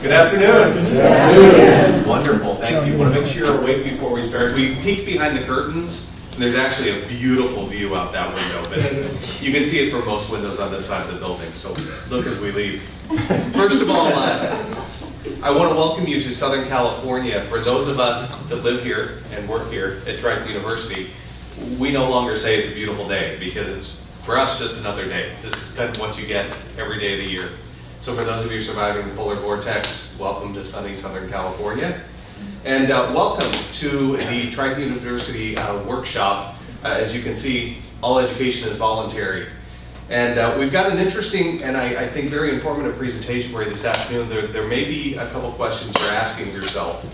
Good afternoon. Good afternoon. Wonderful, thank you. I want to make sure you're awake before we start. We peeked behind the curtains, and there's actually a beautiful view out that window, but you can see it from most windows on this side of the building, so look as we leave. First of all, I want to welcome you to Southern California. For those of us that live here and work here at Trident University, we no longer say it's a beautiful day, because it's, for us, just another day. This is kind of what you get every day of the year. So for those of you surviving the polar vortex, welcome to sunny Southern California. And welcome to the Trident University workshop. As you can see, all education is voluntary. And we've got an interesting and I think very informative presentation for you this afternoon. There may be a couple questions you're asking yourself.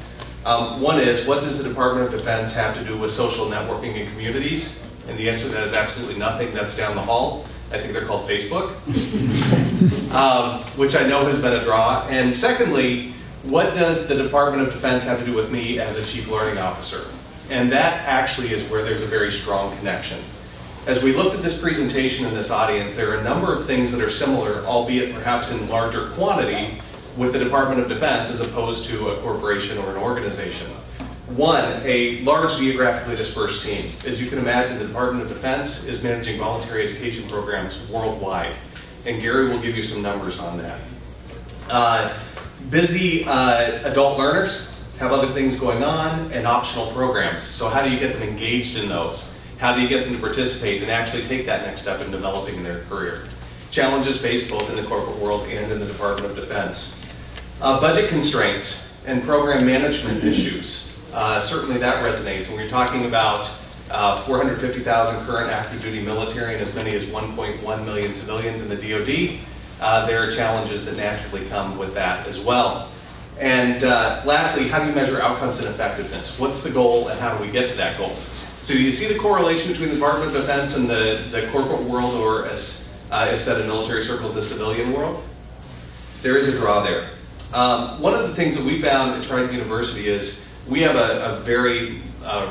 One is, what does the Department of Defense have to do with social networking in communities? And the answer to that is absolutely nothing. That's down the hall. I think they're called Facebook, which I know has been a draw. And secondly, what does the Department of Defense have to do with me as a Chief Learning Officer? And that actually is where there's a very strong connection. As we looked at this presentation in this audience, there are a number of things that are similar, albeit perhaps in larger quantity, with the Department of Defense as opposed to a corporation or an organization. One, a large geographically dispersed team. As you can imagine, the Department of Defense is managing voluntary education programs worldwide. And Gary will give you some numbers on that. Busy adult learners have other things going on and optional programs. So how do you get them engaged in those? How do you get them to participate and actually take that next step in developing their career? Challenges faced both in the corporate world and in the Department of Defense. Budget constraints and program management issues. Certainly that resonates. When we're talking about 450,000 current active duty military and as many as 1.1 million civilians in the DoD, there are challenges that naturally come with that as well. And lastly, how do you measure outcomes and effectiveness? What's the goal and how do we get to that goal? So you see the correlation between the Department of Defense and the corporate world, or as is said in military circles, the civilian world? There is a draw there. One of the things that we found at Trident University is we have a very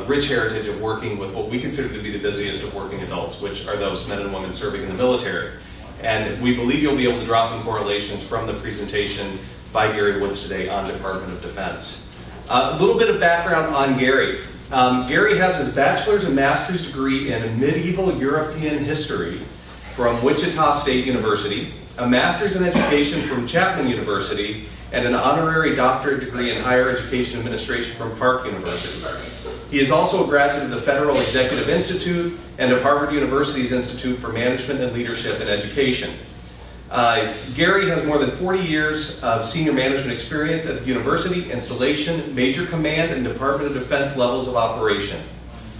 rich heritage of working with what we consider to be the busiest of working adults, which are those men and women serving in the military. And we believe you'll be able to draw some correlations from the presentation by Gary Woods today on Department of Defense. A little bit of background on Gary. Gary has his bachelor's and master's degree in medieval European history from Wichita State University, a master's in education from Chapman University, and an honorary doctorate degree in higher education administration from Park University. He is also a graduate of the Federal Executive Institute and of Harvard University's Institute for Management and Leadership in Education. Gary has more than 40 years of senior management experience at the university, installation, major command, and Department of Defense levels of operation.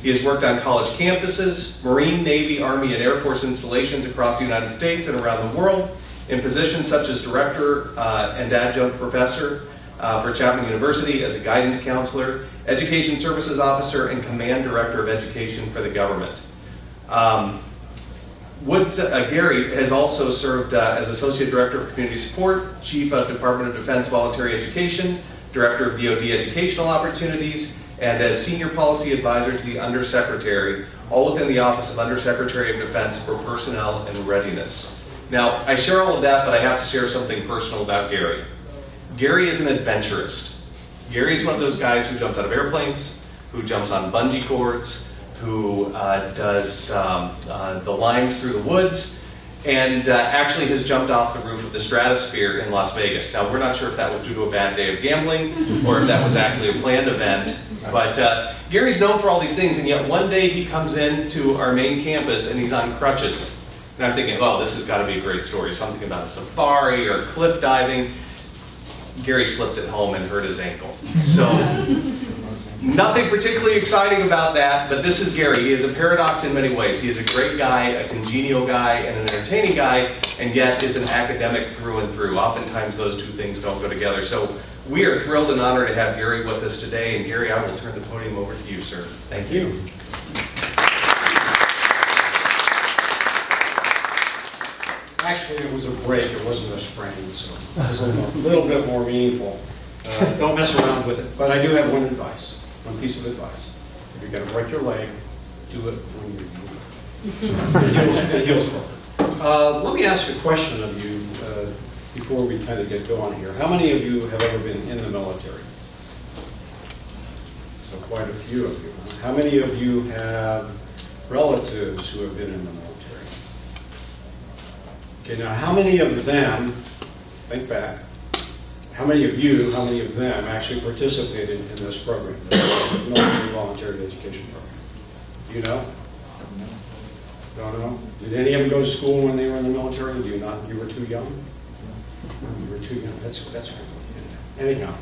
He has worked on college campuses, Marine, Navy, Army, and Air Force installations across the United States and around the world, in positions such as director and adjunct professor for Chapman University, as a guidance counselor, education services officer, and command director of education for the government. Gary has also served as associate director of community support, chief of Department of Defense voluntary education, director of DoD educational opportunities, and as senior policy advisor to the undersecretary, all within the office of Undersecretary of Defense for Personnel and Readiness. Now, I share all of that, but I have to share something personal about Gary. Gary is an adventurist. Gary is one of those guys who jumps out of airplanes, who jumps on bungee cords, who does the lines through the woods, and actually has jumped off the roof of the Stratosphere in Las Vegas. Now, we're not sure if that was due to a bad day of gambling or if that was actually a planned event, but Gary's known for all these things, and yet one day he comes into our main campus and he's on crutches. And I'm thinking, oh, this has got to be a great story, something about a safari or cliff diving. Gary slipped at home and hurt his ankle. So, nothing particularly exciting about that, but this is Gary. He is a paradox in many ways. He is a great guy, a congenial guy, and an entertaining guy, and yet is an academic through and through. Oftentimes those two things don't go together. So we are thrilled and honored to have Gary with us today. And Gary, I will turn the podium over to you, sir. Thank you. Actually, it was a break. It wasn't a sprain, so it was a little bit more meaningful. Don't mess around with it. But I do have one piece of advice. If you're going to break your leg, do it when you're moving. It heals quicker. Let me ask a question of you. before we kind of get going here. How many of you have ever been in the military? So quite a few of you. How many of you have relatives who have been in the military? Okay, now how many of them, think back, how many of them actually participated in this program, the Military Voluntary Education Program? Do you know? Don't know? Did any of them go to school when they were in the military? Do you not? You were too young? You were too young. That's good. Anyhow,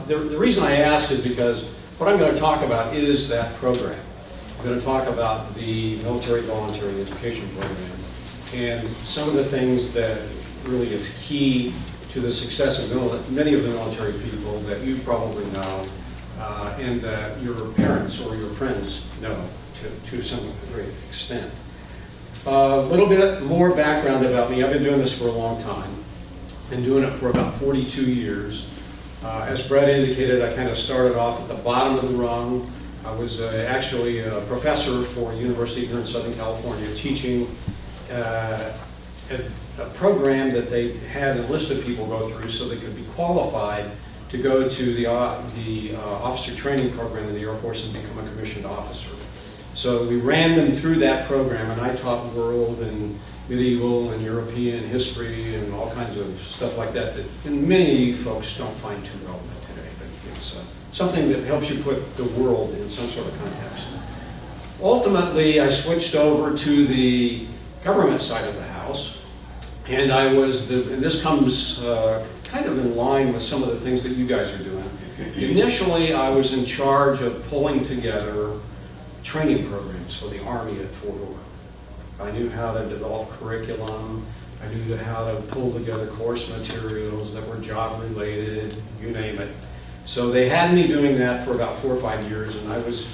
the reason I ask is because what I'm going to talk about is that program. I'm going to talk about the Military Voluntary Education Program and some of the things that really is key to the success of many of the military people that you probably know and that your parents or your friends know to some great extent. A little bit more background about me. I've been doing this for a long time. Been doing it for about 42 years. As Brett indicated, I kind of started off at the bottom of the rung. I was actually a professor for a university here in Southern California, teaching a program that they had enlisted people go through so they could be qualified to go to the officer training program in the Air Force and become a commissioned officer. So we ran them through that program, and I taught world and medieval and European history and all kinds of stuff like that many folks don't find too relevant today, but it's something that helps you put the world in some sort of context. Ultimately, I switched over to the government side of the house, and and this comes kind of in line with some of the things that you guys are doing. Initially, I was in charge of pulling together training programs for the Army at Fort Ord. I knew how to develop curriculum. I knew how to pull together course materials that were job related, you name it. So they had me doing that for about 4 or 5 years, and I was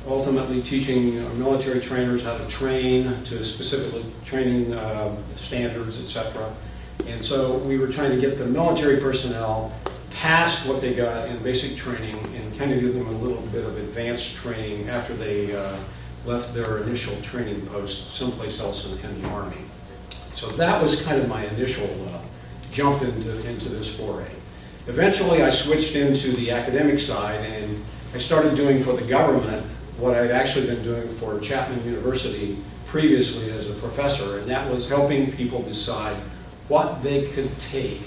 ultimately teaching military trainers how to train to specifically training standards, etc. And so we were trying to get the military personnel past what they got in basic training and kind of give them a little bit of advanced training after they left their initial training post someplace else in the Army. So that was kind of my initial jump into this foray. Eventually I switched into the academic side, and I started doing for the government what I'd actually been doing for Chapman University previously as a professor, and that was helping people decide what they could take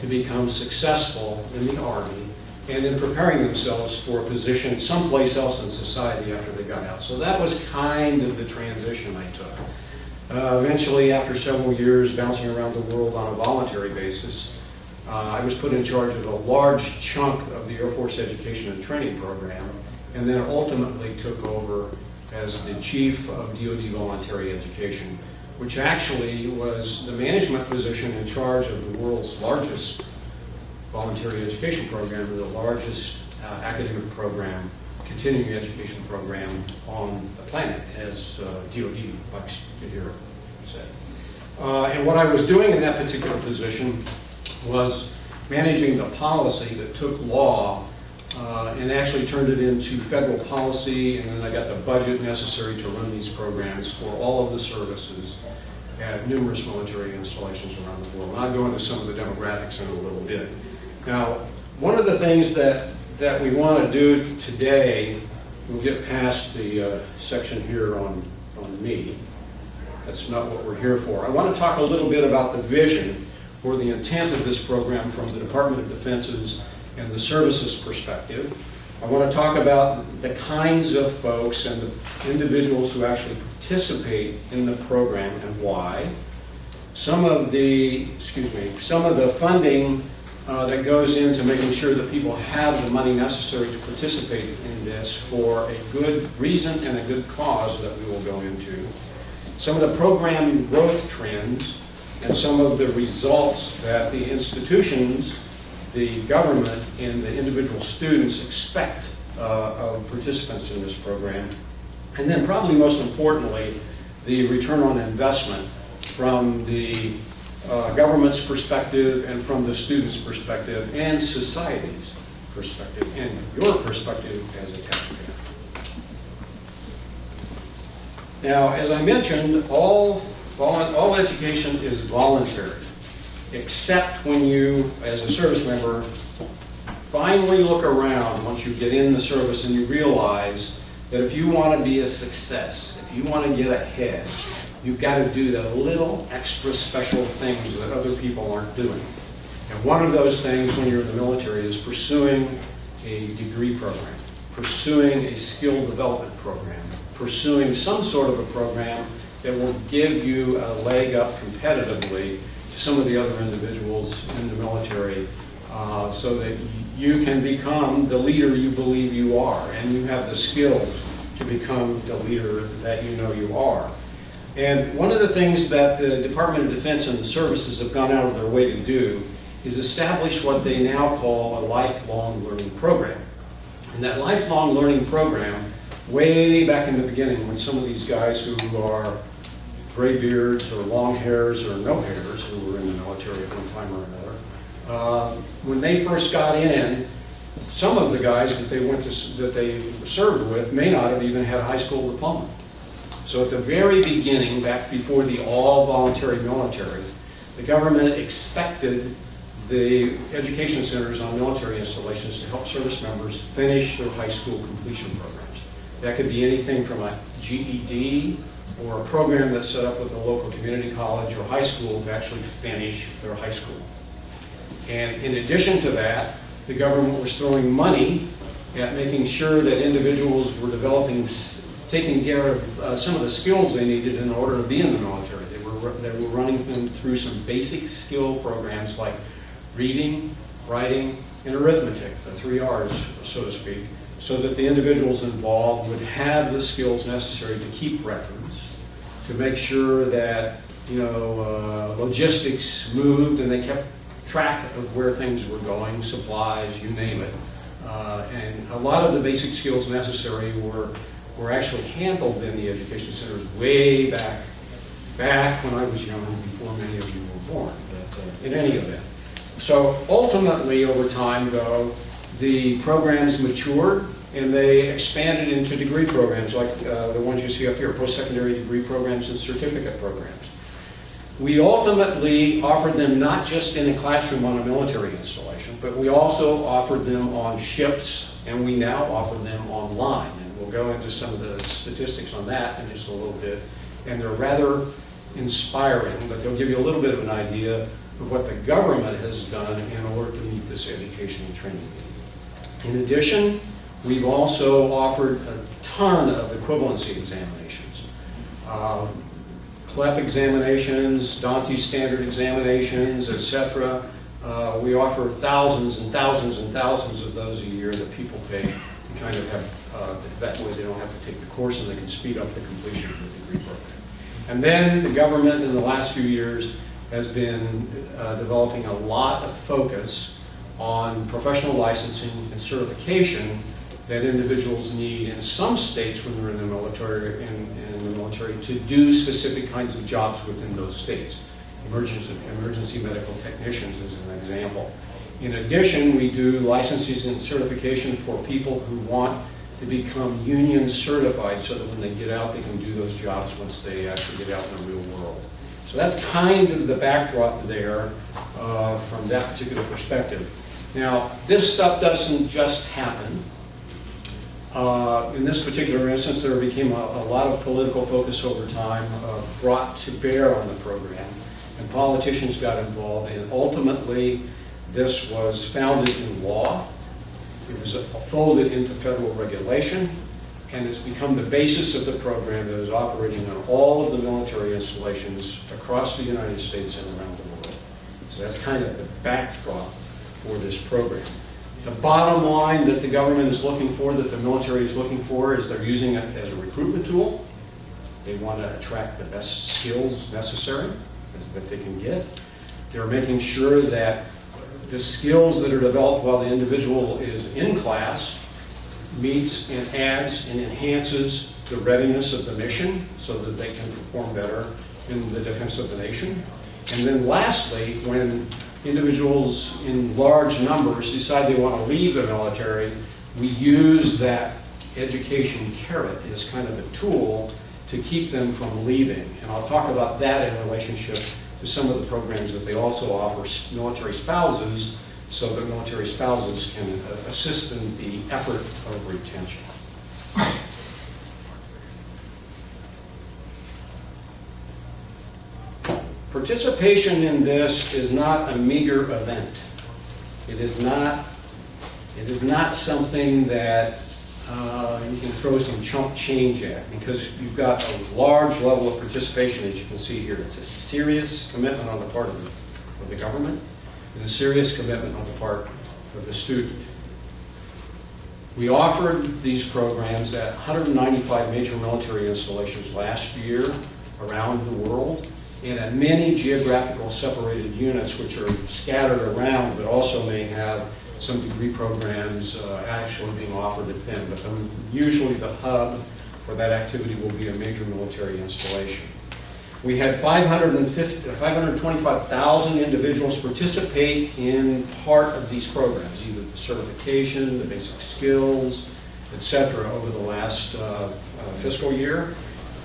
to become successful in the Army and in preparing themselves for a position someplace else in society after they got out. So that was kind of the transition I took. Eventually, after several years bouncing around the world on a voluntary basis, I was put in charge of a large chunk of the Air Force Education and Training Program, and then ultimately took over as the chief of DoD Voluntary Education, which actually was the management position in charge of the world's largest voluntary education program, and the largest academic program, continuing education program on the planet, as DoD likes to hear it said. And what I was doing in that particular position was managing the policy that took law and actually turned it into federal policy, and then I got the budget necessary to run these programs for all of the services at numerous military installations around the world. And I'll go into some of the demographics in a little bit. Now, one of the things that we want to do today, we'll get past the section here on me. That's not what we're here for. I want to talk a little bit about the vision or the intent of this program from the Department of Defense's and the services perspective. I want to talk about the kinds of folks and the individuals who actually participate in the program and why. Some of the funding that goes into making sure that people have the money necessary to participate in this for a good reason and a good cause that we will go into. Some of the program growth trends and some of the results that the institutions, the government, and the individual students expect of participants in this program. And then probably most importantly, the return on investment from the government's perspective and from the student's perspective and society's perspective and your perspective as a taxpayer. Now, as I mentioned, all education is voluntary. except when you, as a service member, finally look around once you get in the service and you realize that if you want to be a success, if you want to get ahead, you've got to do the little extra special things that other people aren't doing. And one of those things when you're in the military is pursuing a degree program, pursuing a skill development program, pursuing some sort of a program that will give you a leg up competitively to some of the other individuals in the military, so that you can become the leader you believe you are, and you have the skills to become the leader that you know you are. And one of the things that the Department of Defense and the services have gone out of their way to do is establish what they now call a lifelong learning program. And that lifelong learning program, way back in the beginning, when some of these guys who are gray beards or long hairs or no hairs, who were in the military at one time or another, when they first got in, some of the guys that they served with may not have even had a high school diploma. So at the very beginning, back before the all-voluntary military, the government expected the education centers on military installations to help service members finish their high school completion programs. That could be anything from a GED or a program that's set up with a local community college or high school to actually finish their high school. And in addition to that, the government was throwing money at making sure that individuals were taking care of some of the skills they needed in order to be in the military. They were running them through some basic skill programs like reading, writing, and arithmetic, the 3 R's, so to speak, so that the individuals involved would have the skills necessary to keep records, to make sure that logistics moved and they kept track of where things were going, supplies, you name it. And a lot of the basic skills necessary were actually handled in the education centers way back when I was young, before many of you were born, but in any event. So ultimately, over time, though, the programs matured and they expanded into degree programs like the ones you see up here, post-secondary degree programs and certificate programs. We ultimately offered them not just in a classroom on a military installation, but we also offered them on ships, and we now offer them online. And we'll go into some of the statistics on that in just a little bit. And they're rather inspiring, but they'll give you a little bit of an idea of what the government has done in order to meet this education and training need. In addition, we've also offered a ton of equivalency examinations. CLEP examinations, Dante standard examinations, etc. We offer thousands and thousands and thousands of those a year that people take to kind of have, that way they don't have to take the course and they can speed up the completion of the degree program. And then the government in the last few years has been developing a lot of focus on professional licensing and certification that individuals need in some states when they're in the military to do specific kinds of jobs within those states. Emergency medical technicians is an example. In addition, we do licenses and certification for people who want to become union certified so that when they get out, they can do those jobs once they actually get out in the real world. So that's kind of the backdrop there from that particular perspective. Now, this stuff doesn't just happen. In this particular instance, there became a lot of political focus over time brought to bear on the program, and politicians got involved, and ultimately this was founded in law. It was folded into federal regulation, and it's become the basis of the program that is operating on all of the military installations across the United States and around the world. So that's kind of the backdrop for this program. The bottom line that the government is looking for, that the military is looking for, is they're using it as a recruitment tool. They want to attract the best skills necessary that they can get. They're making sure that the skills that are developed while the individual is in class meets and adds and enhances the readiness of the mission so that they can perform better in the defense of the nation. And then lastly, when individuals in large numbers decide they want to leave the military, we use that education carrot as kind of a tool to keep them from leaving. And I'll talk about that in relationship to some of the programs that they also offer military spouses, so that military spouses can assist in the effort of retention. Participation in this is not a meager event. It is not something that you can throw some chump change at, because you've got a large level of participation, as you can see here. It's a serious commitment on the part of the government and a serious commitment on the part of the student. We offered these programs at 195 major military installations last year around the world, and at many geographical separated units which are scattered around but also may have some degree programs actually being offered at them. But usually the hub for that activity will be a major military installation. We had 525,000 individuals participate in part of these programs, either the certification, the basic skills, etc., over the last fiscal year.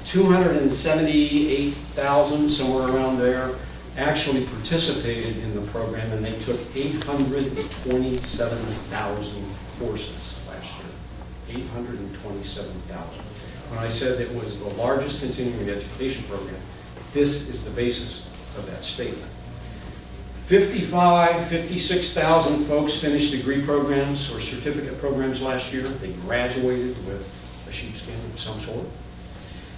278,000, somewhere around there, actually participated in the program, and they took 827,000 courses last year. 827,000. When I said it was the largest continuing education program, this is the basis of that statement. 56,000 folks finished degree programs or certificate programs last year. They graduated with a sheepskin of some sort.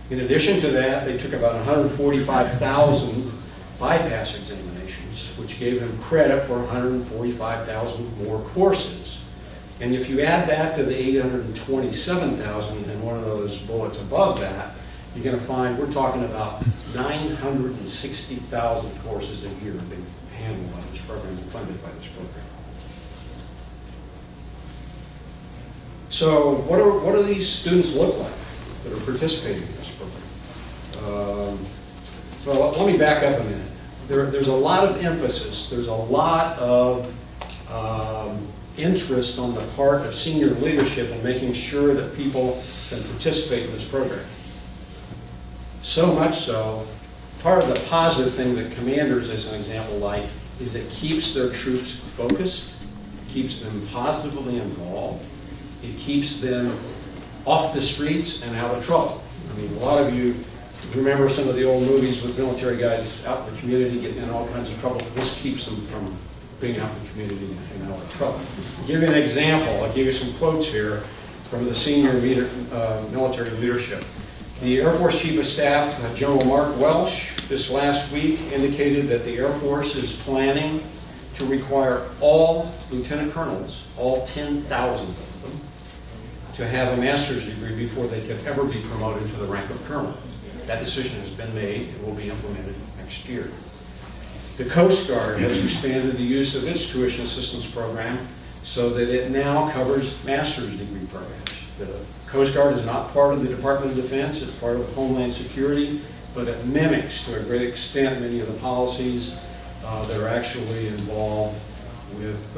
In addition to that, they took about 145,000 bypass examinations, which gave them credit for 145,000 more courses. And if you add that to the 827,000 in one of those bullets above that, you're going to find we're talking about 960,000 courses a year being handled by this program and funded by this program. So what do these students look like that are participating in this program? Well, let me back up a minute. There's a lot of emphasis, there's a lot of interest on the part of senior leadership in making sure that people can participate in this program. So much so, part of the positive thing that commanders, as an example, like, is it keeps their troops focused, keeps them positively involved, it keeps them off the streets and out of trouble. I mean, a lot of you remember some of the old movies with military guys out in the community getting in all kinds of trouble. This keeps them from being out in the community and out of trouble. I'll give you an example. I'll give you some quotes here from the senior military leadership. The Air Force Chief of Staff, General Mark Welsh, this last week indicated that the Air Force is planning to require all lieutenant colonels, all 10,000 of them, to have a master's degree before they could ever be promoted to the rank of colonel. That decision has been made and will be implemented next year. The Coast Guard has expanded the use of its tuition assistance program so that it now covers master's degree programs. The Coast Guard is not part of the Department of Defense, it's part of Homeland Security, but it mimics to a great extent many of the policies that are actually involved with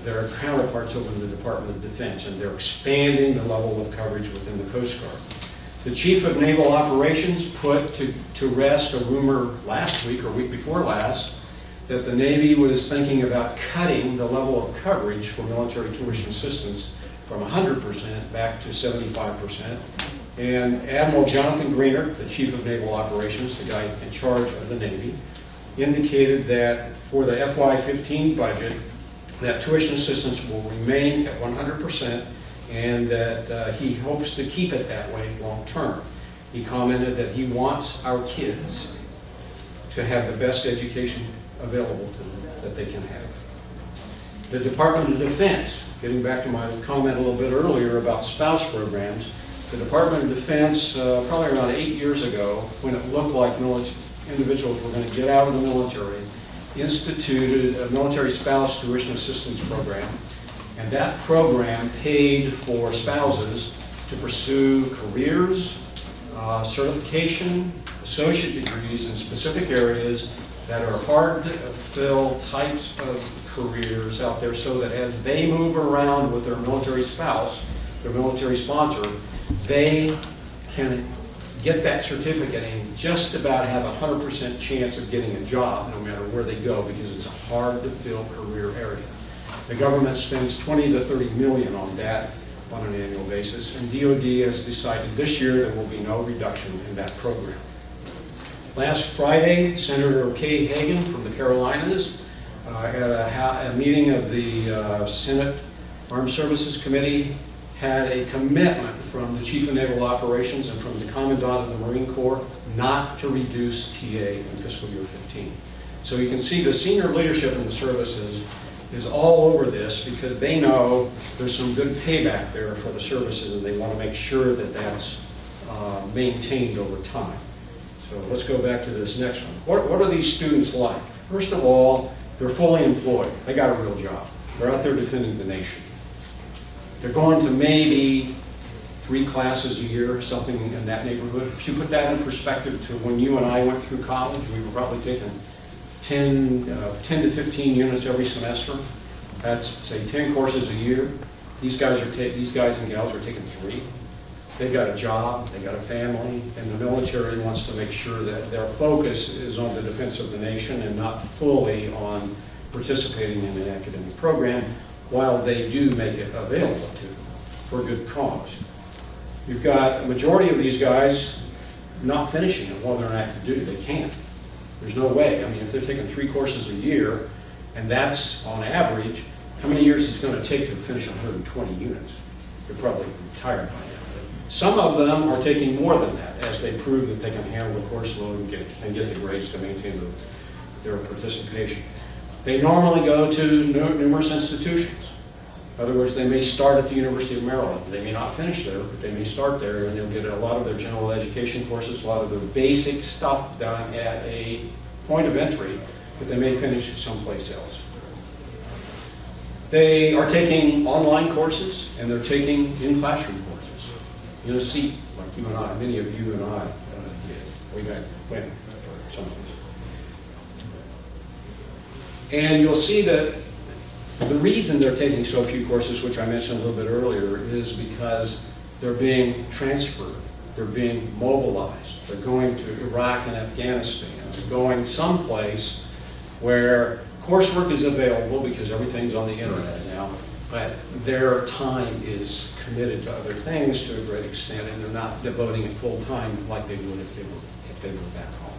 their counterparts over in the Department of Defense, and they're expanding the level of coverage within the Coast Guard. The Chief of Naval Operations put to rest a rumor last week or week before last that the Navy was thinking about cutting the level of coverage for military tuition assistance from 100% back to 75%. And Admiral Jonathan Greener, the Chief of Naval Operations, the guy in charge of the Navy, indicated that for the FY15 budget, that tuition assistance will remain at 100%, and that he hopes to keep it that way long term. He commented that he wants our kids to have the best education available to them that they can have. The Department of Defense, getting back to my comment a little bit earlier about spouse programs, the Department of Defense, probably around 8 years ago, when it looked like individuals were going to get out of the military, instituted a military spouse tuition assistance program. And that program paid for spouses to pursue careers, certification, associate degrees in specific areas that are hard to fill types of careers out there, so that as they move around with their military spouse, their military sponsor, they can get that certificate and just about have a 100% chance of getting a job no matter where they go, because it's a hard to fill career area. The government spends 20 to 30 million on that on an annual basis, and DoD has decided this year there will be no reduction in that program. Last Friday, Senator Kay Hagan from the Carolinas at a meeting of the Senate Armed Services Committee had a commitment from the Chief of Naval Operations and from the Commandant of the Marine Corps not to reduce TA in fiscal year 15. So you can see the senior leadership in the services is all over this because they know there's some good payback there for the services, and they want to make sure that that's maintained over time. So let's go back to this next one. What are these students like? First of all, they're fully employed. They got a real job. They're out there defending the nation. They're going to maybe 3 classes a year, something in that neighborhood. If you put that in perspective to when you and I went through college, we were probably taking 10 to 15 units every semester. That's, say, 10 courses a year. These guys and gals are taking 3. They've got a job, they've got a family, and the military wants to make sure that their focus is on the defense of the nation and not fully on participating in an academic program, while they do make it available to them for good cause. You've got a majority of these guys not finishing it while they're on active duty. They can't. There's no way. I mean, if they're taking 3 courses a year, and that's on average, how many years is it going to take to finish 120 units? They're probably retired by now. Some of them are taking more than that as they prove that they can handle the course load and get the grades to maintain their participation. They normally go to numerous institutions. In other words, they may start at the University of Maryland. They may not finish there, but they may start there, and they'll get a lot of their general education courses, a lot of their basic stuff done at a point of entry, but they may finish someplace else. They are taking online courses, and they're taking in-classroom courses. In a seat, like you and I, many of you and I did. We went for some of this. And you'll see that the reason they're taking so few courses, which I mentioned a little bit earlier, is because they're being transferred. They're being mobilized. They're going to Iraq and Afghanistan. They're going someplace where coursework is available because everything's on the internet now, but their time is committed to other things to a great extent, and they're not devoting it full time like they would if they were back home.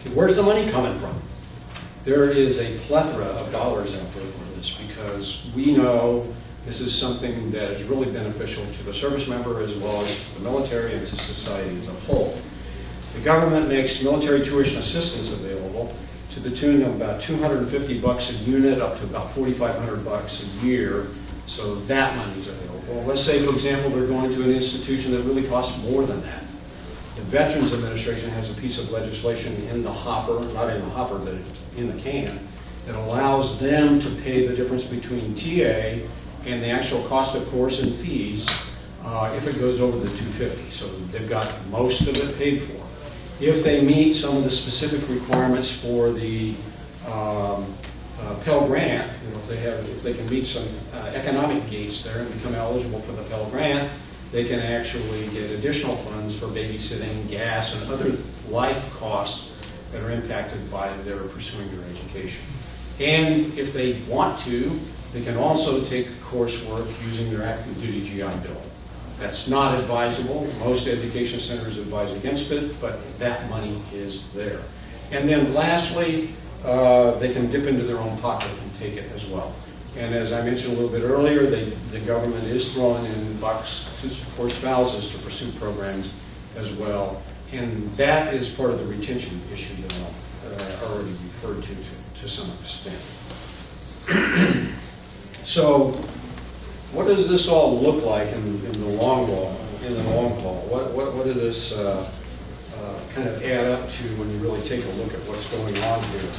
Okay, where's the money coming from? There is a plethora of dollars out there for this because we know this is something that is really beneficial to the service member as well as the military and to society as a whole. The government makes military tuition assistance available to the tune of about $250 a unit up to about $4,500 a year, so that money is available. Let's say, for example, they're going to an institution that really costs more than that. The Veterans Administration has a piece of legislation in the hopper, not in the hopper, but in the can, that allows them to pay the difference between TA and the actual cost of course and fees if it goes over the $250. So they've got most of it paid for. If they meet some of the specific requirements for the Pell Grant, if they can meet some economic gates there and become eligible for the Pell Grant, they can actually get additional funds for babysitting, gas, and other life costs that are impacted by their pursuing their education. And if they want to, they can also take coursework using their active duty GI Bill. That's not advisable. Most education centers advise against it, but that money is there. And then lastly, they can dip into their own pocket and take it as well. And as I mentioned a little bit earlier, the government is throwing in bucks for spouses to pursue programs as well. And that is part of the retention issue that I already referred to some extent. So what does this all look like in the long haul? What does this kind of add up to when you really take a look at what's going on here?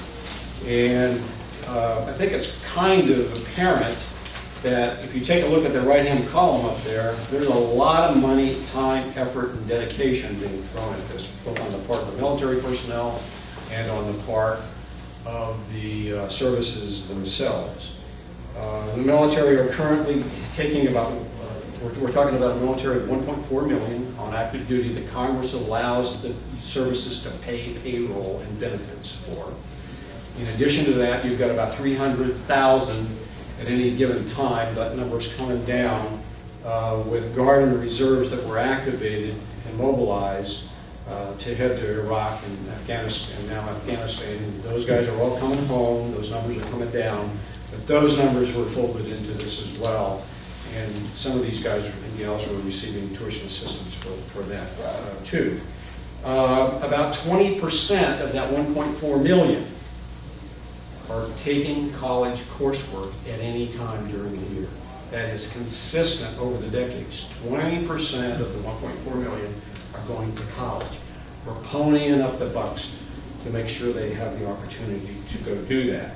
And I think it's kind of apparent that if you take a look at the right-hand column up there, there's a lot of money, time, effort, and dedication being thrown at this, both on the part of the military personnel and on the part of the services themselves. The military are currently taking about we're talking about a military of 1.4 million on active duty that Congress allows the services to pay payroll and benefits for. In addition to that, you've got about 300,000 at any given time. That number's coming down with Guard and reserves that were activated and mobilized to head to Iraq and Afghanistan, and now Afghanistan. Those guys are all coming home. Those numbers are coming down. But those numbers were folded into this as well. And some of these guys and gals were receiving tuition assistance for that too. About 20% of that 1.4 million are taking college coursework at any time during the year. That is consistent over the decades. 20% of the 1.4 million are going to college. We're ponying up the bucks to make sure they have the opportunity to go do that.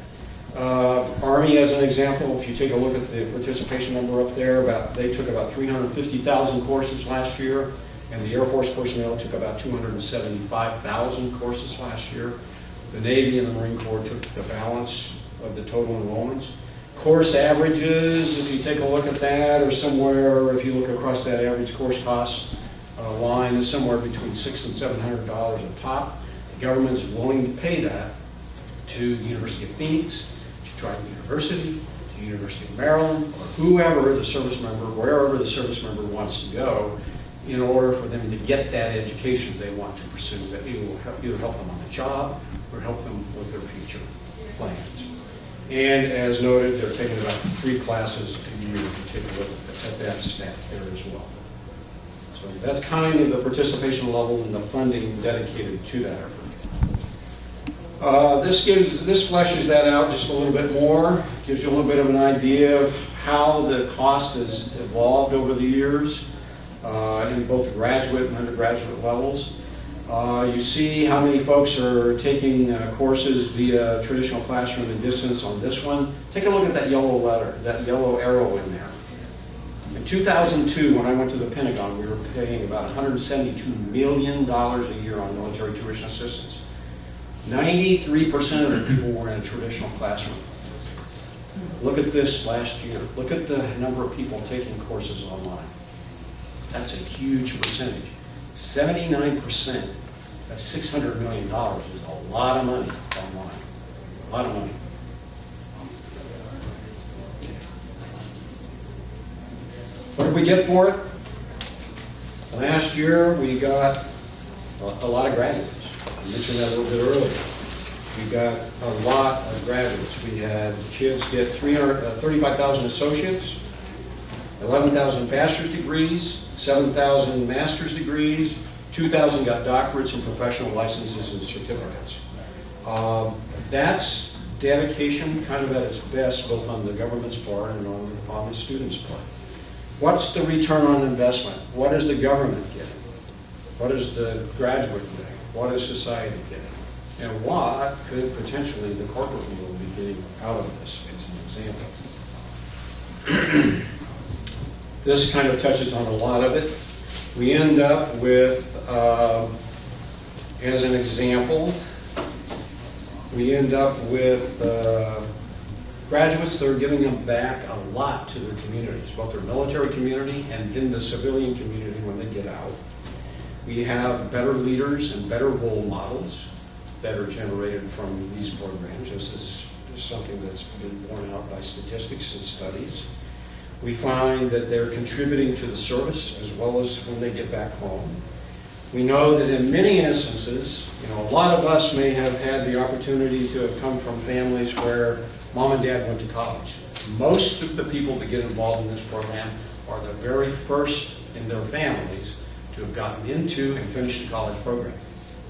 Army, as an example, if you take a look at the participation number up there, they took about 350,000 courses last year, and the Air Force personnel took about 275,000 courses last year. The Navy and the Marine Corps took the balance of the total enrollments. Course averages, if you take a look at that, or somewhere, if you look across that average course cost line, is somewhere between $600 and $700 a pop. The government is willing to pay that to the University of Phoenix, to Trident University, to the University of Maryland, or whoever the service member, wherever the service member wants to go, in order for them to get that education they want to pursue, that it will either help them on the job or help them with their future plans. And as noted, they're taking about 3 classes a year to take a look at that stat there as well. So that's kind of the participation level and the funding dedicated to that effort. This fleshes that out just a little bit more, gives you a little bit of an idea of how the cost has evolved over the years in both the graduate and undergraduate levels. You see how many folks are taking courses via traditional classroom and distance on this one. Take a look at that yellow letter, that yellow arrow in there. In 2002, when I went to the Pentagon, we were paying about $172 million a year on military tuition assistance. 93% of the people were in a traditional classroom. Look at this last year. Look at the number of people taking courses online. That's a huge percentage. 79% of $600 million is a lot of money online. A lot of money. What did we get for it? Last year we got a lot of graduates. I mentioned that a little bit earlier. We got a lot of graduates. We had kids get 35,000 associates, 11,000 bachelor's degrees, 7,000 master's degrees, 2,000 got doctorates and professional licenses and certificates. That's dedication kind of at its best, both on the government's part and on the student's part. What's the return on investment? What is the government getting? What is the graduate getting? What is society getting? And what could potentially the corporate world be getting out of this, as an example? This kind of touches on a lot of it. We end up with, as an example, we end up with graduates that are giving them back a lot to their communities, both their military community and then the civilian community when they get out. We have better leaders and better role models that are generated from these programs. This is something that's been borne out by statistics and studies. We find that they're contributing to the service as well as when they get back home. We know that in many instances, a lot of us may have had the opportunity to have come from families where mom and dad went to college. Most of the people that get involved in this program are the very first in their families to have gotten into and finished the college program.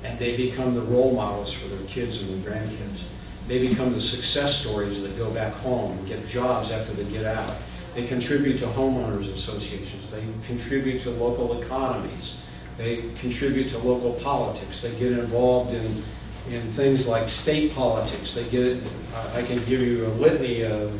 And they become the role models for their kids and their grandkids. They become the success stories that go back home and get jobs after they get out. They contribute to homeowners associations. They contribute to local economies. They contribute to local politics. They get involved in things like state politics. They get, I can give you a litany of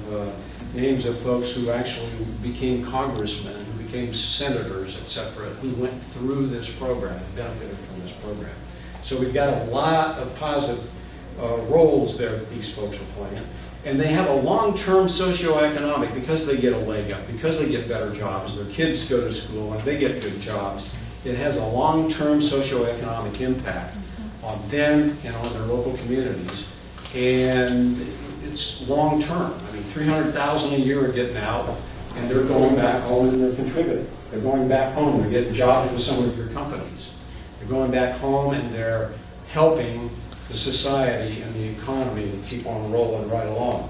names of folks who actually became congressmen, who became senators, etc., who went through this program and benefited from this program. So we've got a lot of positive roles there that these folks are playing. And they have a long-term socioeconomic, because they get a leg up, because they get better jobs, their kids go to school and they get good jobs, it has a long-term socioeconomic impact on them and on their local communities. And it's long-term. I mean, $300,000 a year are getting out, and they're going back home and they're contributing. They're going back home, they're getting jobs with some of your companies. They're going back home and they're helping the society and the economy to keep on rolling right along.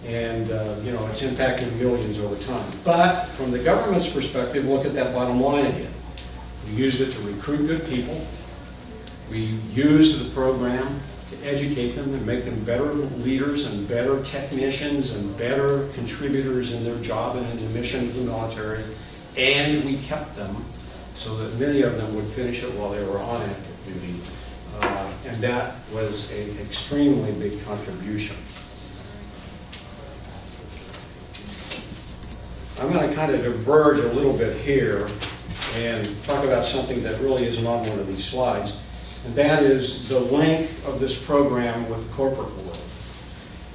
And, you know, it's impacting millions over time. But from the government's perspective, look at that bottom line again. We used it to recruit good people. We used the program to educate them and make them better leaders and better technicians and better contributors in their job and in the mission of the military. And we kept them so that many of them would finish it while they were on active duty. And that was an extremely big contribution. I'm going to kind of diverge a little bit here and talk about something that really isn't on one of these slides, and that is the link of this program with the corporate world.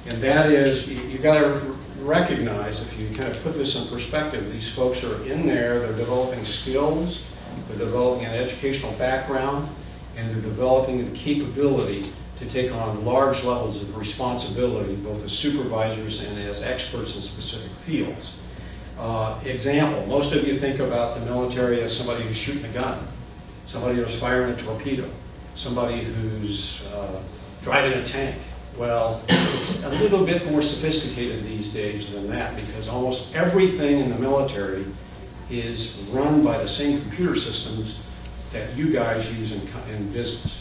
And that is, you got to recognize, if you kind of put this in perspective, these folks are in there, they're developing skills, they're developing an educational background, and they're developing the capability to take on large levels of responsibility, both as supervisors and as experts in specific fields. Example, most of you think about the military as somebody who's shooting a gun, somebody who's firing a torpedo, somebody who's driving a tank. Well, it's a little bit more sophisticated these days than that, because almost everything in the military is run by the same computer systems that you guys use in business.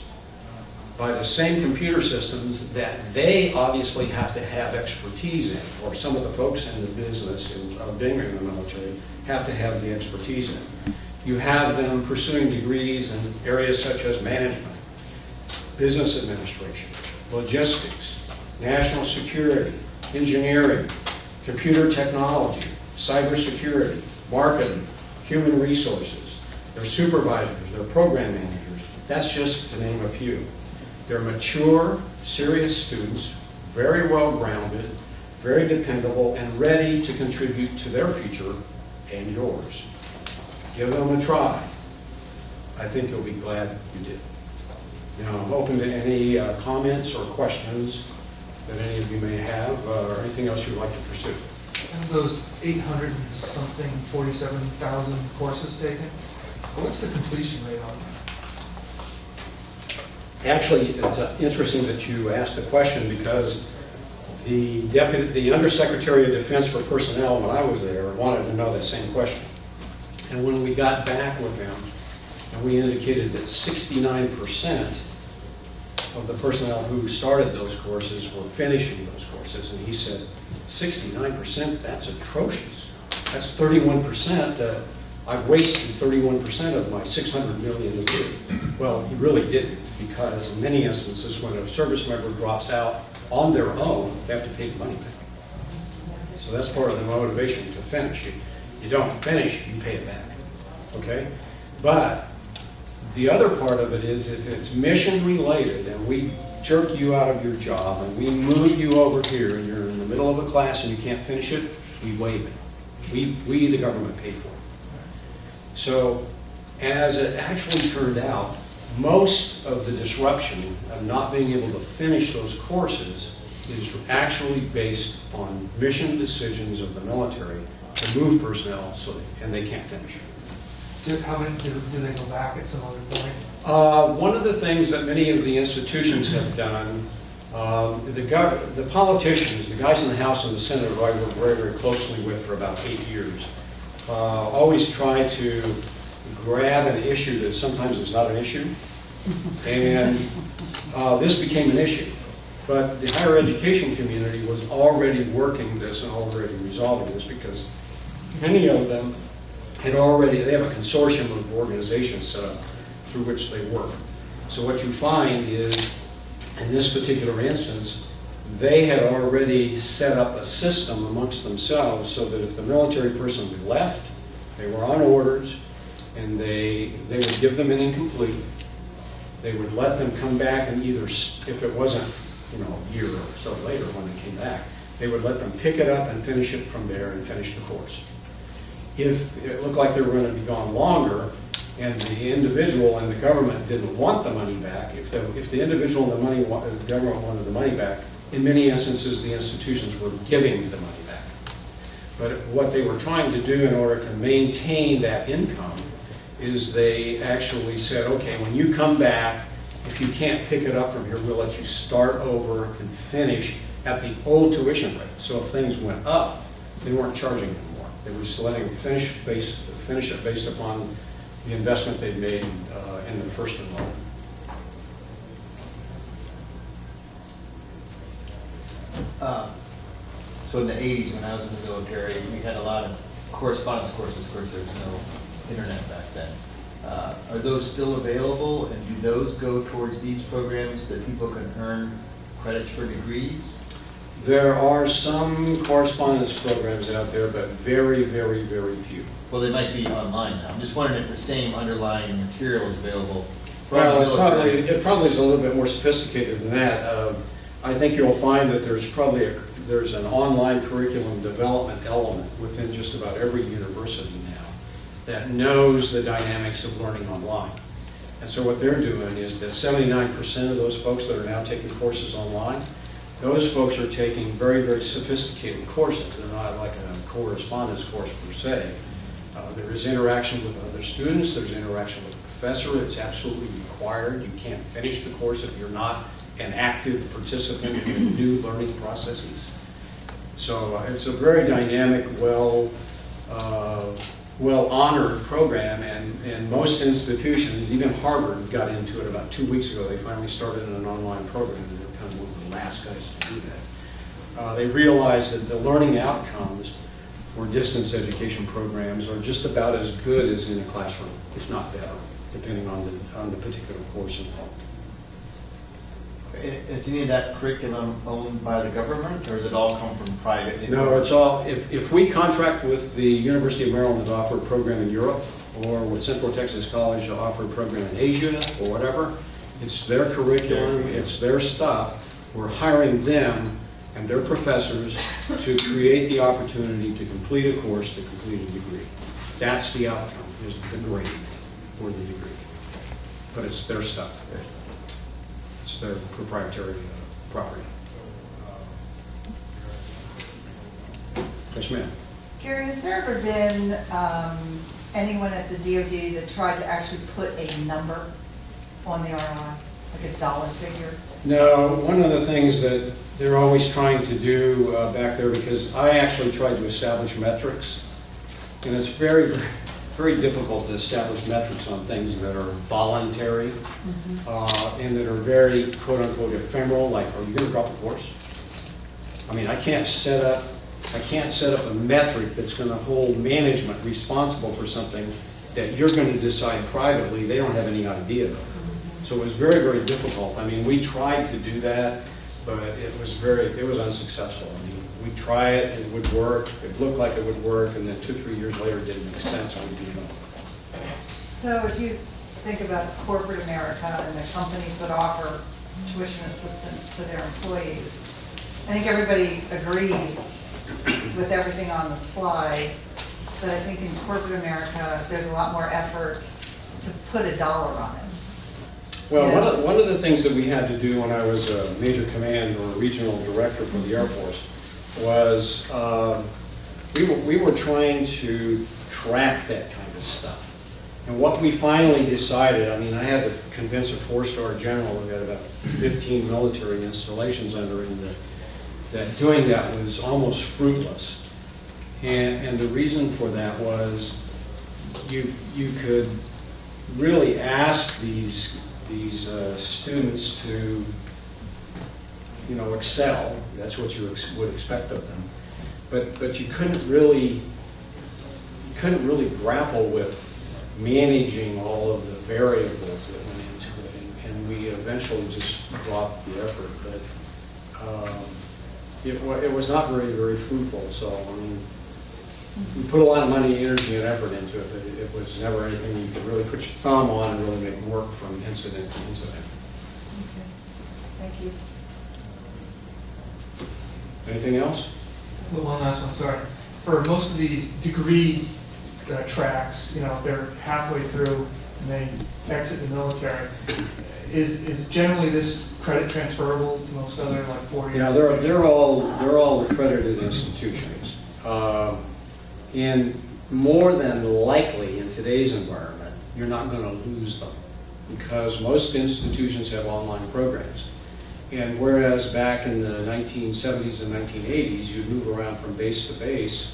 By the same computer systems that they obviously have to have expertise in, or some of the folks in the business of being in the military have to have the expertise in. You have them pursuing degrees in areas such as management, business administration, logistics, national security, engineering, computer technology, cybersecurity, marketing, human resources. They're supervisors, they're program managers. That's just to name a few. They're mature, serious students, very well-grounded, very dependable, and ready to contribute to their future and yours. Give them a try. I think you'll be glad you did. Now, I'm open to any comments or questions that any of you may have, or anything else you'd like to pursue. And those 800 and something, 47,000 courses taken, what's the completion rate on that? Actually, it's interesting that you asked the question, because the Undersecretary of Defense for Personnel, when I was there, wanted to know that same question. And when we got back with him, and we indicated that 69% of the personnel who started those courses were finishing those courses, and he said, 69%, that's atrocious. That's 31%. I've wasted 31% of my $600 million a year. Well, he really didn't, because in many instances, when a service member drops out on their own, they have to pay the money back. So that's part of the motivation to finish. You don't finish, you pay it back. Okay? But the other part of it is, if it's mission related and we jerk you out of your job and we move you over here and you're in the middle of a class and you can't finish it, we waive it. We the government, pay for it. So, as it actually turned out, most of the disruption of not being able to finish those courses is actually based on mission decisions of the military to move personnel, and they can't finish. How many do they go back at some other point? One of the things that many of the institutions have done, the politicians, the guys in the House and the Senate, who I worked very, very closely with for about 8 years, always try to grab an issue that sometimes is not an issue, and this became an issue. But the higher education community was already working this and already resolving this, because many of them they have a consortium of organizations set up through which they work. So what you find is, in this particular instance, they had already set up a system amongst themselves so that if the military person left, they were on orders, and they would give them an incomplete. They would let them come back, and either, if it wasn't, a year or so later when they came back, they would let them pick it up and finish it from there and finish the course. If it looked like they were going to be gone longer, and the individual and the government didn't want the money back, if the individual and the government wanted the money back, in many instances the institutions were giving the money back. But what they were trying to do in order to maintain that income is they actually said, okay, when you come back, if you can't pick it up from here, we'll let you start over and finish at the old tuition rate. So if things went up, they weren't charging anymore. They were just letting them finish it based upon the investment they'd made in the first enrollment. So in the 80s, when I was in the military, we had a lot of correspondence courses. Of course, there was no internet back then. Are those still available, and do those go towards these programs that people can earn credits for degrees? There are some correspondence programs out there, but very, very, very few. Well, they might be online now. I'm just wondering if the same underlying material is available. Well, it probably is a little bit more sophisticated than that. I think you'll find that there's an online curriculum development element within just about every university now that knows the dynamics of learning online. And so what they're doing is that 79% of those folks that are now taking courses online, those folks are taking very, very sophisticated courses. They're not like a correspondence course per se. There is interaction with other students. There's interaction with the professor. It's absolutely required. You can't finish the course if you're not an active participant in the new learning processes. So it's a very dynamic, well-honored program, and most institutions, even Harvard got into it about 2 weeks ago. They finally started an online program, and they're kind of one of the last guys to do that. They realized that the learning outcomes for distance education programs are just about as good as in a classroom, if not better, depending on the particular course involved. Is any of that curriculum owned by the government, or does it all come from private? No, it's all, if we contract with the University of Maryland to offer a program in Europe, or with Central Texas College to offer a program in Asia, or whatever, it's their curriculum, it's their stuff. We're hiring them and their professors to create the opportunity to complete a course, to complete a degree. That's the outcome, is the grade or the degree. But it's their stuff. It's their proprietary property. Yes, ma'am. Gary, has there ever been anyone at the DoD that tried to actually put a number on the ROI, like a dollar figure? No, one of the things that they're always trying to do back there, because I actually tried to establish metrics, and it's very, very, very difficult to establish metrics on things that are voluntary and that are very, quote unquote, ephemeral, like, are you going to drop the course? I mean, I can't set up a metric that's going to hold management responsible for something that you're going to decide privately. They don't have any idea of. So it was very, very difficult. I mean, we tried to do that, but it was unsuccessful. I mean, we try it, it would work, it looked like it would work, and then 2-3 years later it didn't make sense, and we gave up. So if you think about corporate America and the companies that offer tuition assistance to their employees, I think everybody agrees with everything on the slide, but I think in corporate America there's a lot more effort to put a dollar on it. Well, Yeah. one of the things that we had to do when I was a major command or a regional director for the Air Force was we were trying to track that kind of stuff. And what we finally decided, I mean, I had to convince a 4-star general who had about 15 military installations under him that doing that was almost fruitless. And the reason for that was you could really ask these students to, excel. That's what you would expect of them. But you couldn't really grapple with managing all of the variables that went into it, and we eventually just dropped the effort. But it was not very, very fruitful. So I mean, we put a lot of money, energy, and effort into it, but it was never anything you could really put your thumb on and really make work from incident to incident. Okay. Thank you. Anything else? Well, one last one, sorry. For most of these degree tracks, you know, they're halfway through and they exit the military. Is generally this credit transferable to most other like 4 years? Yeah, they're all accredited institutions. And more than likely in today's environment, you're not going to lose them because most institutions have online programs. And whereas back in the 1970s and 1980s, you'd move around from base to base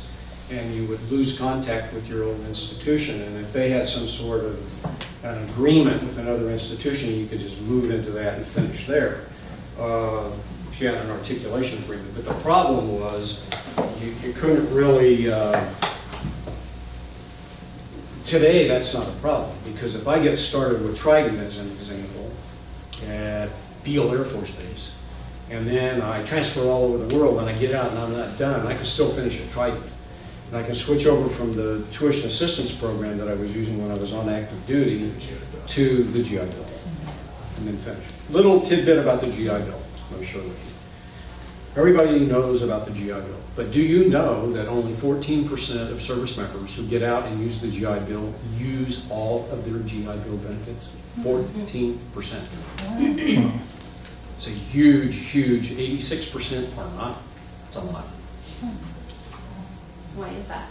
and you would lose contact with your own institution. And if they had some sort of an agreement with another institution, you could just move into that and finish there. If you had an articulation agreement. But the problem was you couldn't really, today that's not a problem because if I get started with Trident as an example at Beale Air Force Base, and then I transfer all over the world and I get out and I'm not done, I can still finish at Trident. And I can switch over from the tuition assistance program that I was using when I was on active duty to the GI Bill, and then finish. Little tidbit about the GI Bill, let me share with you. Everybody knows about the GI Bill, but do you know that only 14% of service members who get out and use the GI Bill use all of their GI Bill benefits? 14%. It's a huge, huge, 86% are not. It's a lot. Why is that?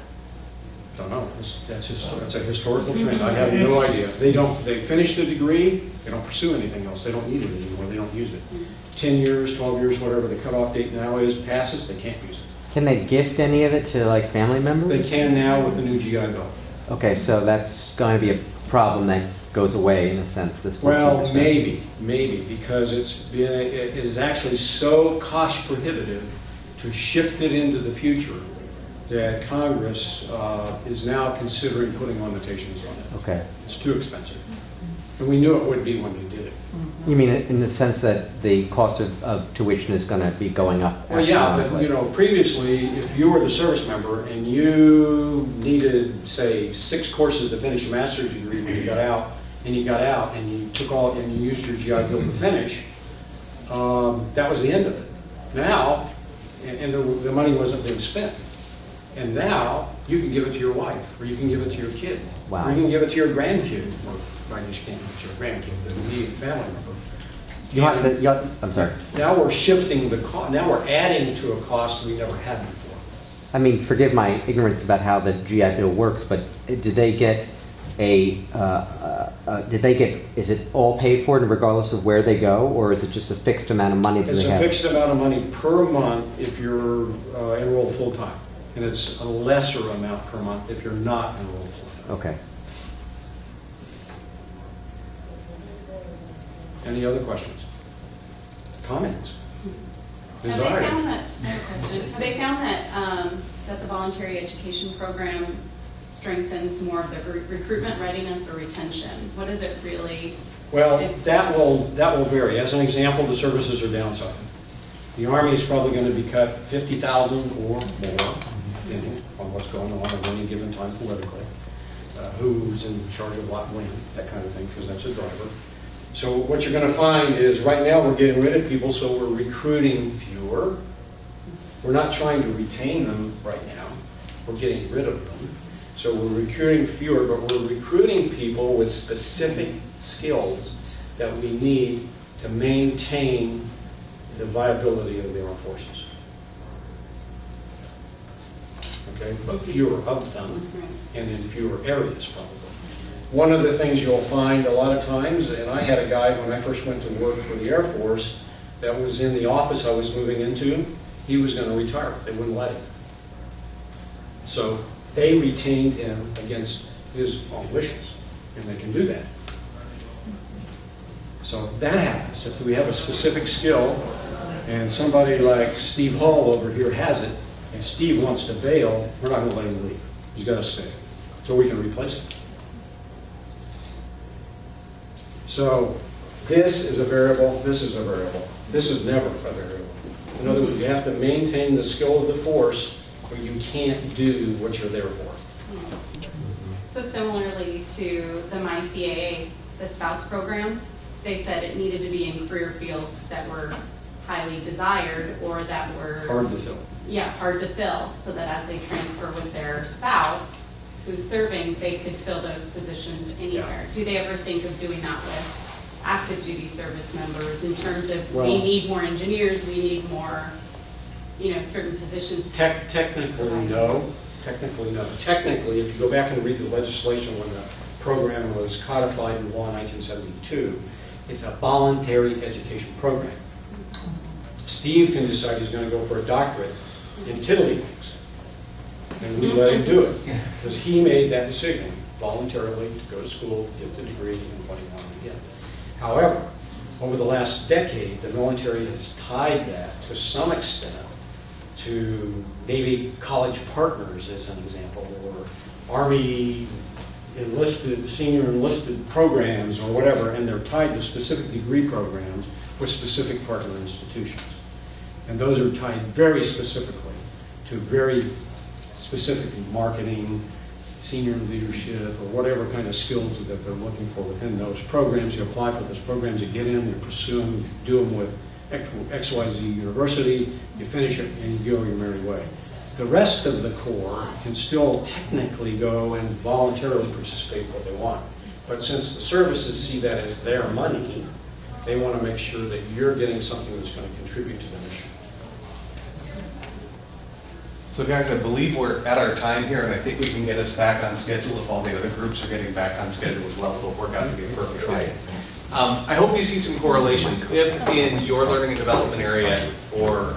Don't know. That's a historical trend. I have no idea. They finish the degree, they don't pursue anything else. They don't need it anymore. They don't use it. 10 years, 12 years, whatever the cutoff date now is, passes, they can't use it. Can they gift any of it to like family members? They can now with the new GI Bill. Okay, so that's going to be a problem that goes away in a sense. This 14%. Well, maybe, because it is actually so cost prohibitive to shift it into the future that Congress is now considering putting limitations on it. Okay. It's too expensive. And we knew it would be when they did it. You mean in the sense that the cost of tuition is going to be going up? Well, yeah, but you know, previously, if you were the service member and you needed, say, 6 courses to finish a master's degree when you got out, and you took all, and you used your GI Bill to finish, that was the end of it. Now, and the money wasn't being spent. And now, you can give it to your wife, or you can give it to your kid, Wow. or you can give it to your grandkid, or I just can't give it to your grandkid, but immediate family member. I'm sorry. Now we're shifting the cost. Now we're adding to a cost we never had before. I mean, forgive my ignorance about how the GI Bill works, but did they get is it all paid for regardless of where they go, or is it just a fixed amount of money that It's they a have? fixed amount of money per month if you're enrolled full-time. And it's a lesser amount per month if you're not enrolled full-time. Okay. Any other questions? Comments? Have they Desire? found that, I have a question. Have they found that, that the voluntary education program strengthens more of the recruitment readiness or retention? What is it really? Well, that will vary. As an example, the services are downsizing. The Army is probably going to be cut 50,000 or more, depending on what's going on at any given time politically. Who's in charge of what, when, that kind of thing, because that's a driver. So what you're going to find is right now we're getting rid of people, so we're recruiting fewer. We're not trying to retain them right now. We're getting rid of them. So we're recruiting fewer, but we're recruiting people with specific skills that we need to maintain the viability of the armed forces. Okay, but fewer of them, and in fewer areas probably. One of the things you'll find a lot of times, and I had a guy when I first went to work for the Air Force that was in the office I was moving into, he was going to retire. They wouldn't let him. So they retained him against his own wishes, and they can do that. So that happens. If we have a specific skill, and somebody like Steve Hall over here has it, and Steve wants to bail, we're not going to let him leave. He's got to stay. So we can replace him. So this is a variable, this is a variable. This is never a variable. In other words, you have to maintain the skill of the force, or you can't do what you're there for. So similarly to the MyCAA, the spouse program, they said it needed to be in career fields that were highly desired or that were Hard to fill. yeah, hard to fill, so that as they transfer with their spouse who's serving, they could fill those positions anywhere. Do they ever think of doing that with active duty service members in terms of Well- we need more engineers, we need more, certain positions? Technically, no. Technically, no. Technically, if you go back and read the legislation when the program was codified in law in 1972, it's a voluntary education program. Steve can decide he's going to go for a doctorate in tiddlywinks, and we let him do it because he made that decision voluntarily to go to school, get the degree, and what he wanted to get. However, over the last decade, the military has tied that to some extent to Navy college partners, as an example, or Army enlisted, senior enlisted programs or whatever, and they're tied to specific degree programs with specific partner institutions. And those are tied very specifically to very specific marketing, senior leadership, or whatever kind of skills that they're looking for within those programs. You apply for those programs, you get in, you pursue them, you do them with XYZ University, you finish it, and you go your merry way. The rest of the Corps can still technically go and voluntarily participate what they want. But since the services see that as their money, they want to make sure that you're getting something that's going to contribute to the mission. So guys, I believe we're at our time here, and I think we can get us back on schedule if all the other groups are getting back on schedule as well. It'll work out to be a perfect day. I hope you see some correlations. If in your learning and development area or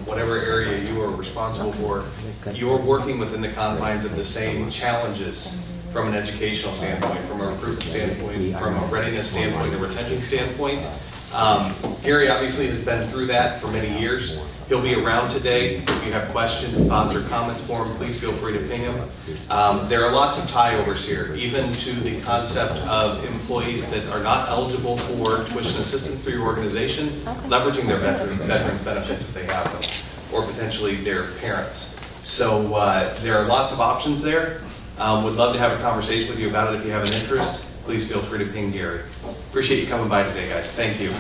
whatever area you are responsible for, you're working within the confines of the same challenges from an educational standpoint, from a recruitment standpoint, from a readiness standpoint, a retention standpoint. Gary obviously has been through that for many years. He'll be around today. If you have questions, thoughts, or comments for him, please feel free to ping him. There are lots of tie-overs here, even to the concept of employees that are not eligible for tuition assistance through your organization, leveraging their veterans benefits if they have them, or potentially their parents. So there are lots of options there. Would love to have a conversation with you about it if you have an interest. Please feel free to ping Gary. Appreciate you coming by today, guys. Thank you.